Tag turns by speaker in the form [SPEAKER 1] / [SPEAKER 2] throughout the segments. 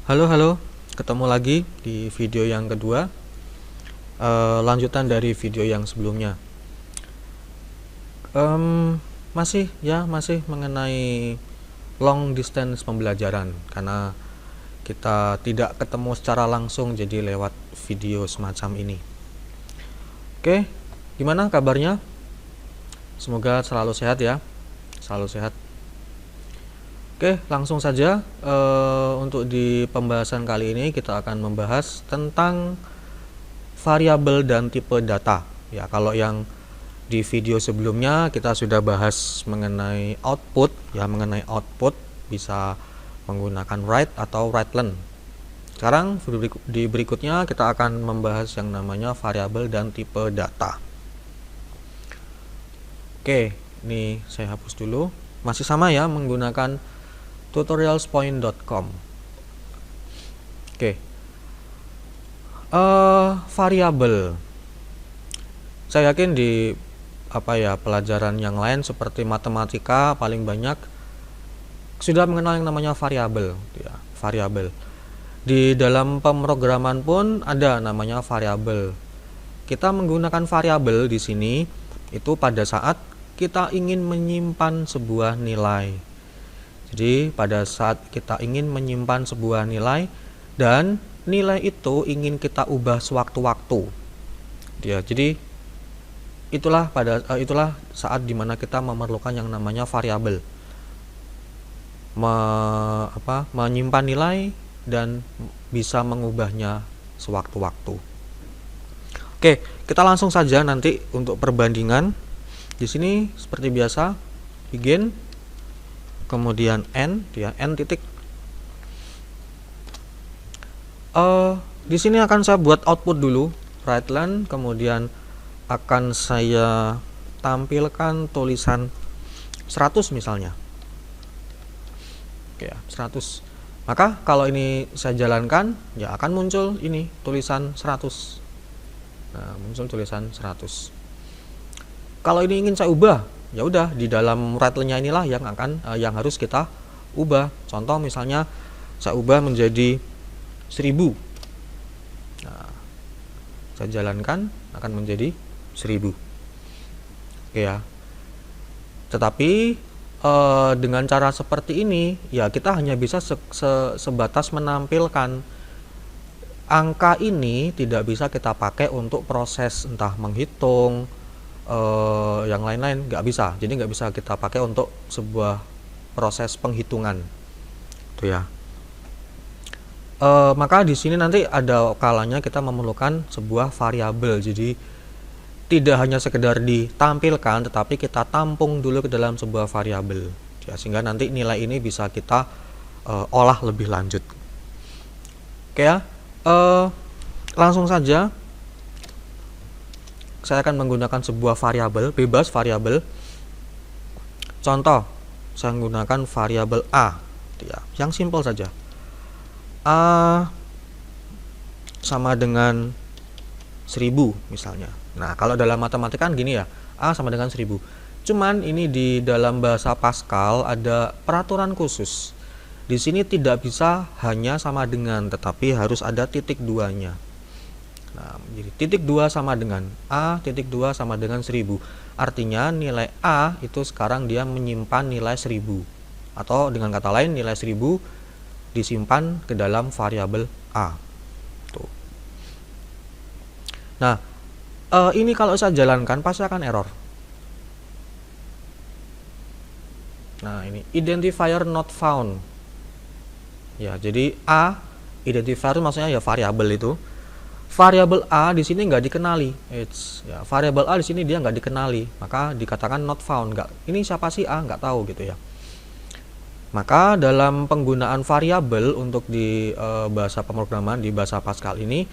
[SPEAKER 1] Halo, ketemu lagi di video yang kedua, lanjutan dari video yang sebelumnya. Masih mengenai long distance pembelajaran, karena kita tidak ketemu secara langsung, jadi lewat video semacam ini. Oke, gimana kabarnya? Semoga selalu sehat ya, selalu sehat. Oke, langsung saja. Untuk di pembahasan kali ini kita akan membahas tentang variabel dan tipe data. Ya, kalau yang di video sebelumnya kita sudah bahas mengenai output, ya, mengenai output bisa menggunakan write atau write-len. Sekarang di berikutnya kita akan membahas yang namanya variabel dan tipe data. Oke, ini saya hapus dulu. Masih sama ya, menggunakan tutorialspoint.com. Oke. Variabel. Saya yakin di pelajaran yang lain seperti matematika paling banyak sudah mengenal yang namanya variabel, ya, variabel. Di dalam pemrograman pun ada namanya variabel. Kita menggunakan variabel di sini itu pada saat kita ingin menyimpan sebuah nilai. Jadi pada saat kita ingin menyimpan sebuah nilai dan nilai itu ingin kita ubah sewaktu-waktu. Ya, jadi itulah saat dimana kita memerlukan yang namanya variabel. Menyimpan nilai dan bisa mengubahnya sewaktu-waktu. Oke, kita langsung saja nanti untuk perbandingan. Di sini seperti biasa, begin, kemudian n, ya, n titik. Di sini akan saya buat output dulu, write-len, kemudian akan saya tampilkan tulisan 100 misalnya. Oke, 100. Maka kalau ini saya jalankan, ya akan muncul ini tulisan 100. Nah, muncul tulisan 100. Kalau ini ingin saya ubah, ya udah di dalam write-len-nya inilah yang harus kita ubah. Contoh misalnya saya ubah menjadi 1000. Nah, saya jalankan akan menjadi 1000. Oke ya. Tetapi dengan cara seperti ini ya kita hanya bisa sebatas menampilkan angka ini, tidak bisa kita pakai untuk proses entah menghitung yang lain-lain, nggak bisa. Jadi nggak bisa kita pakai untuk sebuah proses penghitungan, tuh ya. Maka di sini nanti ada kalanya kita memerlukan sebuah variabel. Jadi tidak hanya sekedar ditampilkan, tetapi kita tampung dulu ke dalam sebuah variabel, ya, sehingga nanti nilai ini bisa kita olah lebih lanjut. Oke ya, langsung saja. Saya akan menggunakan sebuah variabel, bebas variabel. Contoh, saya menggunakan variabel A, ya, yang simpel saja. A sama dengan 1000 misalnya. Nah, kalau dalam matematika kan gini ya, A sama dengan 1000. Cuman ini di dalam bahasa Pascal ada peraturan khusus. Di sini tidak bisa hanya sama dengan, tetapi harus ada titik duanya. Nah, jadi titik 2 sama dengan A, titik 2 sama dengan 1000. Artinya nilai A itu sekarang dia menyimpan nilai 1000. Atau dengan kata lain nilai 1000 disimpan ke dalam variabel A. Tuh. Nah, ini kalau saya jalankan pasti akan error. Nah, ini identifier not found. Ya, jadi A, identifier maksudnya ya variabel itu. Variabel A di sini nggak dikenali. Ya, variabel A di sini dia nggak dikenali, maka dikatakan not found. Ini siapa sih A? Nggak tahu gitu ya. Maka dalam penggunaan variabel untuk di bahasa pemrograman di bahasa Pascal ini,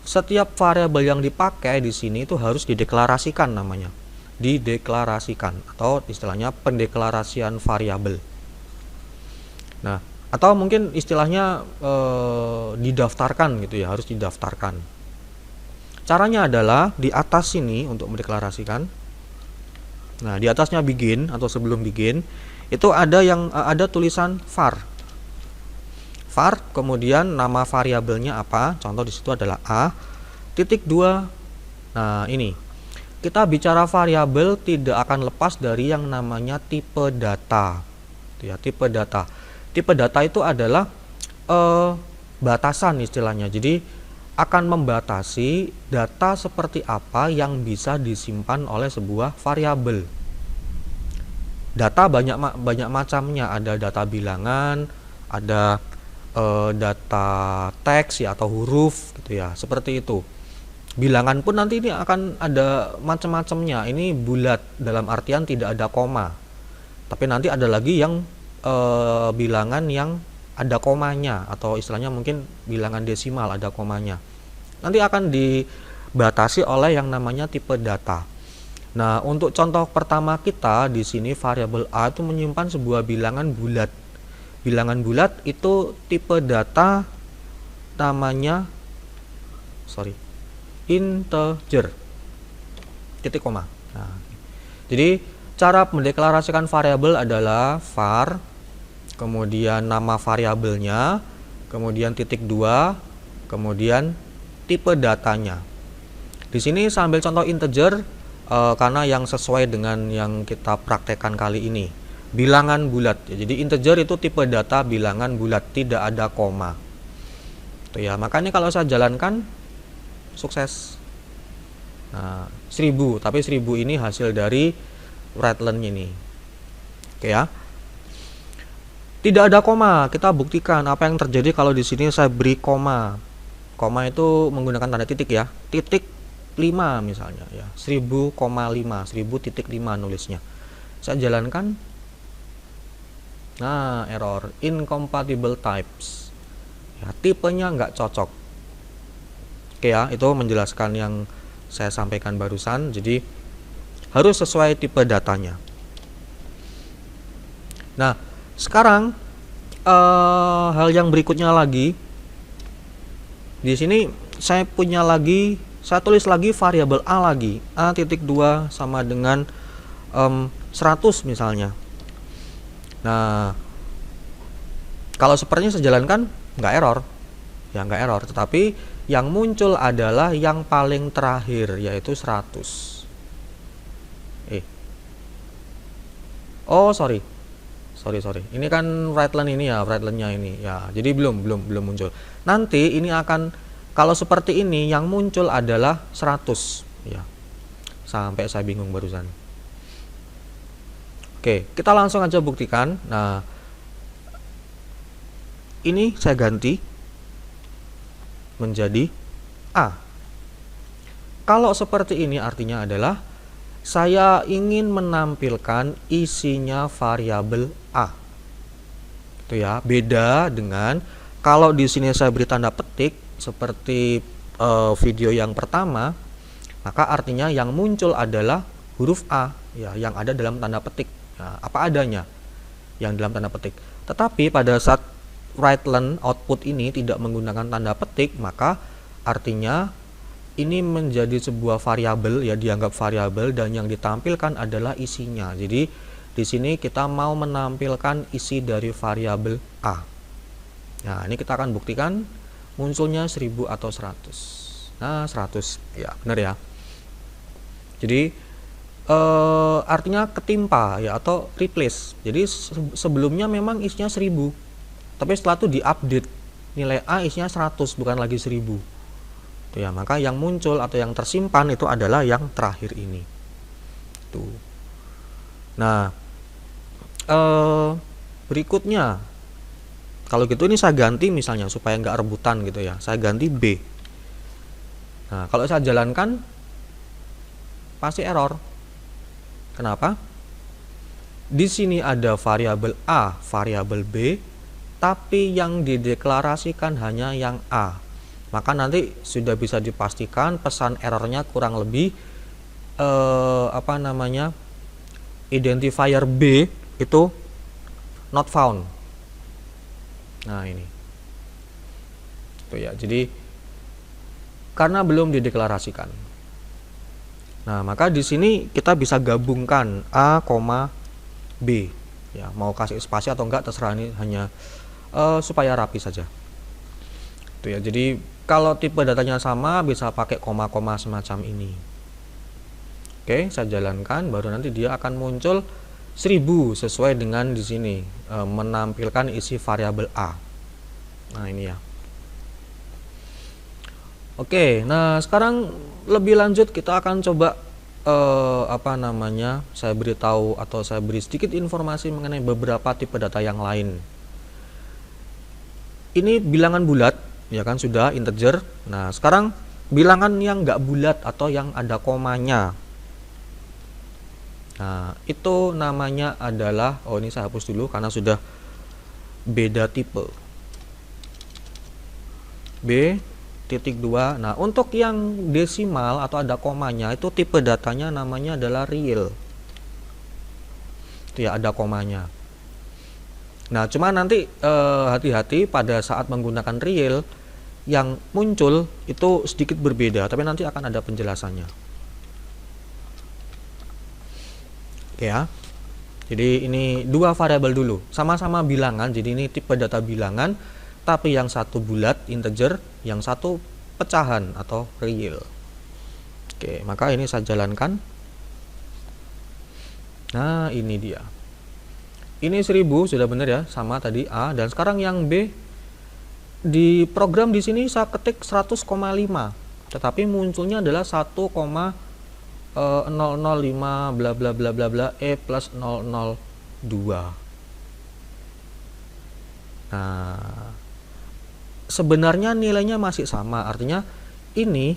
[SPEAKER 1] setiap variabel yang dipakai di sini itu harus dideklarasikan namanya. Dideklarasikan atau istilahnya pendeklarasian variabel. Nah, atau mungkin istilahnya didaftarkan gitu ya, harus didaftarkan. Caranya adalah di atas sini untuk mendeklarasikan. Nah, di atasnya begin atau sebelum begin itu ada tulisan var. var, kemudian nama variabelnya apa, contoh di situ adalah a, titik 2. Nah, ini kita bicara variabel tidak akan lepas dari yang namanya tipe data. Ya, tipe data. Tipe data itu adalah batasan istilahnya. Jadi akan membatasi data seperti apa yang bisa disimpan oleh sebuah variabel. Data banyak macamnya, ada data bilangan, ada data teks ya atau huruf gitu ya, seperti itu. Bilangan pun nanti ini akan ada macam-macamnya. Ini bulat dalam artian tidak ada koma. Tapi nanti ada lagi yang bilangan yang ada komanya, atau istilahnya mungkin bilangan desimal ada komanya. Nanti akan dibatasi oleh yang namanya tipe data. Nah, untuk contoh pertama kita di sini variabel a itu menyimpan sebuah bilangan bulat. Bilangan bulat itu tipe data namanya integer, titik koma. Nah, jadi cara mendeklarasikan variabel adalah var, kemudian nama variabelnya, kemudian titik 2, kemudian tipe datanya. Di sini saya ambil contoh integer karena yang sesuai dengan yang kita praktekkan kali ini. Bilangan bulat. Jadi integer itu tipe data bilangan bulat, tidak ada koma. Tuh ya, makanya kalau saya jalankan sukses. Nah, 1000, tapi 1000 ini hasil dari Rattlen ini. Oke ya. Tidak ada koma. Kita buktikan apa yang terjadi kalau di sini saya beri koma. Koma itu menggunakan tanda titik ya. Titik 5 misalnya ya. 1000,5, 1000,5 nulisnya. Saya jalankan. Nah, error incompatible types. Ya, tipenya nggak cocok. Oke ya, itu menjelaskan yang saya sampaikan barusan. Jadi harus sesuai tipe datanya. Nah, sekarang hal yang berikutnya lagi. Di sini saya tulis lagi variabel a lagi. A titik 2 sama dengan 100 misalnya. Nah, kalau sepertinya saya jalankan nggak error. Ya nggak error, tetapi yang muncul adalah yang paling terakhir, yaitu 100. Oh, sorry. Ini kan Rattlen ini ya, Rattlennya ini ya. Jadi belum muncul. Nanti ini akan, kalau seperti ini yang muncul adalah 100 ya. Sampai saya bingung barusan. Oke, kita langsung aja buktikan. Nah, ini saya ganti menjadi A. Kalau seperti ini artinya adalah saya ingin menampilkan isinya variabel A. Itu ya, beda dengan kalau di sini saya beri tanda petik seperti video yang pertama, maka artinya yang muncul adalah huruf A ya, yang ada dalam tanda petik. Nah, apa adanya yang dalam tanda petik. Tetapi pada saat Rattlen output ini tidak menggunakan tanda petik, maka artinya ini menjadi sebuah variabel ya, dianggap variabel, dan yang ditampilkan adalah isinya. Jadi di sini kita mau menampilkan isi dari variabel A. Nah, ini kita akan buktikan munculnya 1000 atau 100. Nah, 100 ya, benar ya. Jadi artinya ketimpa ya, atau replace. Jadi sebelumnya memang isinya 1000, tapi setelah itu diupdate, nilai A isinya 100 bukan lagi 1000. Tuh ya, maka yang muncul atau yang tersimpan itu adalah yang terakhir ini. Tuh. Nah, berikutnya kalau gitu ini saya ganti misalnya supaya nggak rebutan gitu ya, saya ganti B. Nah, kalau saya jalankan pasti error. Kenapa? Di sini ada variabel A, variabel B, tapi yang dideklarasikan hanya yang A. Maka nanti sudah bisa dipastikan pesan errornya kurang lebih identifier B itu not found. Nah, ini. Tuh ya, jadi karena belum dideklarasikan. Nah, maka di sini kita bisa gabungkan A, B. Ya, mau kasih spasi atau enggak terserah, ini hanya supaya rapi saja. Itu ya. Jadi kalau tipe datanya sama bisa pakai koma-koma semacam ini. Oke, saya jalankan, baru nanti dia akan muncul 1000 sesuai dengan di sini menampilkan isi variabel A. Nah, ini ya. Oke, nah sekarang lebih lanjut kita akan coba saya beritahu atau saya beri sedikit informasi mengenai beberapa tipe data yang lain. Ini bilangan bulat, ya kan, sudah integer. Nah, sekarang bilangan yang nggak bulat atau yang ada komanya. Nah, itu namanya adalah, ini saya hapus dulu karena sudah beda tipe. B.2. Nah, untuk yang desimal atau ada komanya, itu tipe datanya namanya adalah real. Itu ya, ada komanya. Nah, cuma nanti hati-hati pada saat menggunakan real, yang muncul itu sedikit berbeda, tapi nanti akan ada penjelasannya. Oke ya. Jadi ini dua variabel dulu, sama-sama bilangan, jadi ini tipe data bilangan, tapi yang satu bulat integer, yang satu pecahan atau real. Oke, maka ini saya jalankan. Nah, ini dia. Ini 1000 sudah benar ya, sama tadi A, dan sekarang yang B di program di sini saya ketik 100,5, tetapi munculnya adalah 1,005 bla bla bla bla bla E plus 002. Nah, sebenarnya nilainya masih sama, artinya ini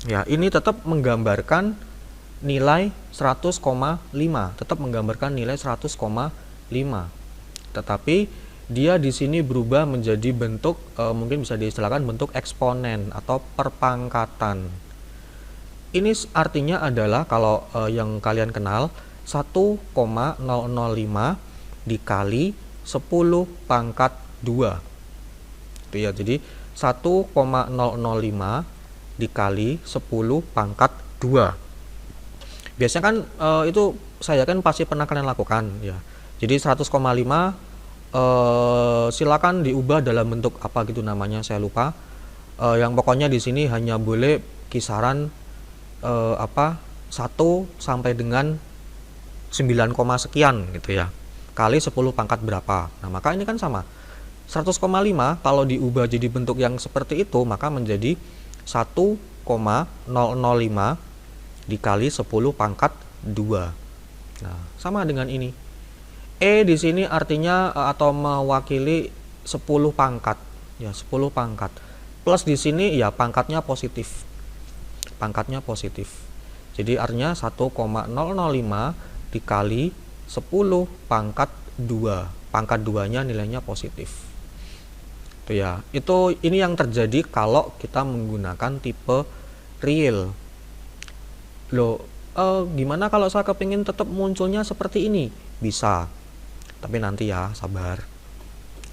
[SPEAKER 1] ya, ini tetap menggambarkan nilai 100,5, tetap menggambarkan nilai 100,5, tetapi dia di sini berubah menjadi bentuk mungkin bisa diistilahkan bentuk eksponen atau perpangkatan. Ini artinya adalah kalau yang kalian kenal 1,005 dikali 10 pangkat 2. Itu ya, jadi 1,005 dikali 10 pangkat 2. Biasanya kan itu saya kan pasti pernah kalian lakukan ya. Jadi 100,5 silakan diubah dalam bentuk apa gitu namanya, saya lupa. Yang pokoknya di sini hanya boleh kisaran 1 sampai dengan 9, sekian gitu ya, kali 10 pangkat berapa. Nah, maka ini kan sama 100,5 kalau diubah jadi bentuk yang seperti itu, maka menjadi 1,005 dikali 10 pangkat 2. Nah, sama dengan ini. E di sini artinya atau mewakili 10 pangkat ya, 10 pangkat. Plus di sini ya pangkatnya positif. Pangkatnya positif. Jadi artinya 1,005 dikali 10 pangkat 2. Pangkat 2-nya nilainya positif. Itu ya. Ini yang terjadi kalau kita menggunakan tipe real. Loh, gimana kalau saya kepingin tetap munculnya seperti ini? Bisa. Tapi nanti ya, sabar.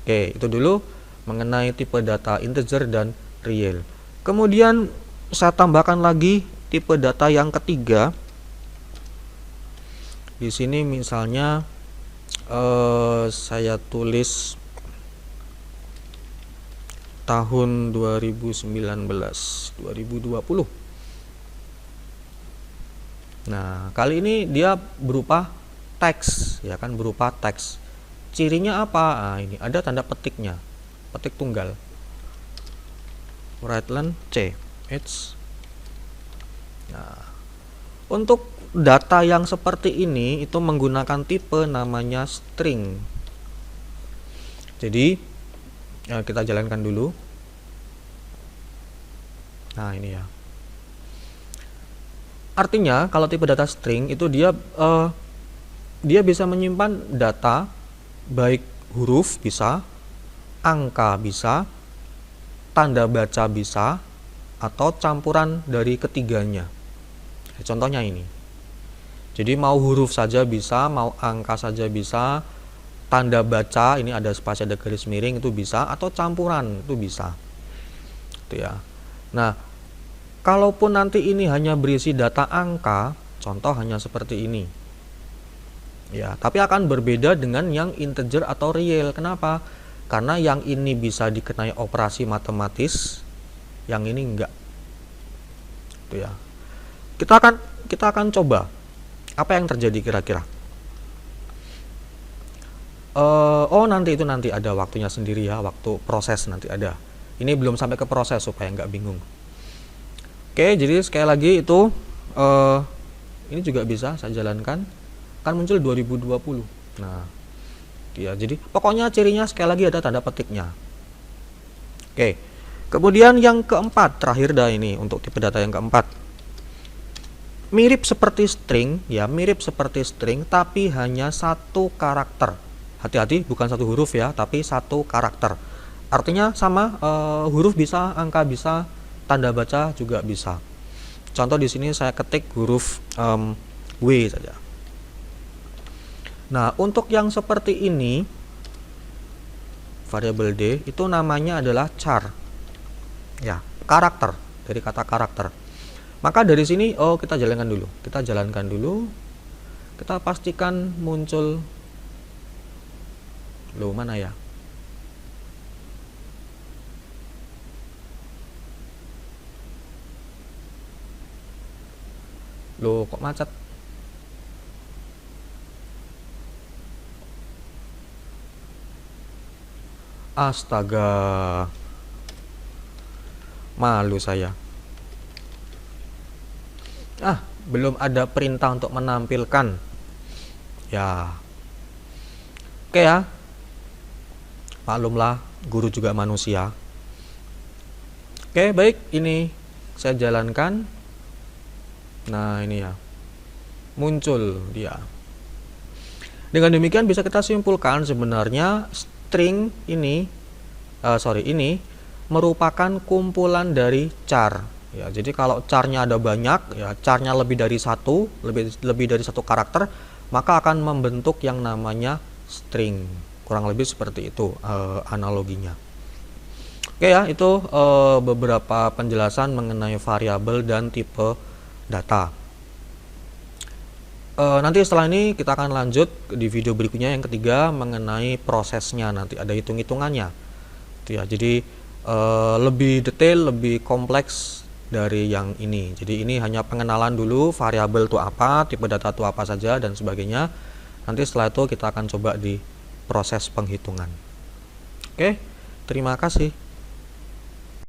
[SPEAKER 1] Oke, itu dulu mengenai tipe data integer dan real. Kemudian saya tambahkan lagi tipe data yang ketiga. Di sini misalnya saya tulis tahun 2019, 2020. Nah, kali ini dia berupa teks, ya kan, berupa teks. Cirinya apa? Nah, ini ada tanda petiknya, petik tunggal. Right len C. H. Nah, untuk data yang seperti ini itu menggunakan tipe namanya string. Jadi ya, kita jalankan dulu. Nah, ini ya. Artinya kalau tipe data string itu dia bisa menyimpan data baik huruf bisa, angka bisa, tanda baca bisa, atau campuran dari ketiganya. Contohnya ini. Jadi mau huruf saja bisa, mau angka saja bisa, tanda baca ini ada spasi ada garis miring itu bisa, atau campuran itu bisa. Itu ya. Nah, kalaupun nanti ini hanya berisi data angka, contoh hanya seperti ini. Ya, tapi akan berbeda dengan yang integer atau real. Kenapa? karena yang ini bisa dikenai operasi matematis, yang ini enggak. Itu ya. Kita akan coba apa yang terjadi kira-kira. Oh, nanti ada waktunya sendiri ya, waktu proses nanti ada. Ini belum sampai ke proses supaya nggak bingung. Oke, jadi sekali lagi itu ini juga bisa saya jalankan, kan muncul 2020. Nah, ya, jadi pokoknya cirinya sekali lagi ada tanda petiknya. Oke, kemudian yang keempat, terakhir dah ini untuk tipe data yang keempat. Mirip seperti string, ya, mirip seperti string, tapi hanya satu karakter. Hati-hati, bukan satu huruf ya, tapi satu karakter. Artinya sama, huruf bisa, angka bisa, tanda baca juga bisa. Contoh di sini saya ketik huruf W saja. Nah, untuk yang seperti ini, variabel D itu namanya adalah char. Ya, karakter, dari kata karakter. Maka dari sini, kita jalankan dulu. Kita pastikan muncul. Loh, mana ya? Loh, kok macet? Astaga, malu saya. Belum ada perintah untuk menampilkan. Ya, oke ya. Maklumlah, guru juga manusia. Oke, baik, ini saya jalankan. Nah, ini ya, muncul dia. Dengan demikian bisa kita simpulkan sebenarnya string ini, ini merupakan kumpulan dari char. Ya, jadi kalau charnya ada banyak, ya, charnya lebih dari satu karakter, maka akan membentuk yang namanya string. Kurang lebih seperti itu analoginya. Oke ya, itu beberapa penjelasan mengenai variabel dan tipe data. Nanti setelah ini kita akan lanjut di video berikutnya yang ketiga mengenai prosesnya, nanti ada hitung-hitungannya. Ya, jadi lebih detail, lebih kompleks dari yang ini. Jadi ini hanya pengenalan dulu, variabel itu apa, tipe data itu apa saja dan sebagainya. Nanti setelah itu kita akan coba di proses penghitungan. Oke, terima kasih.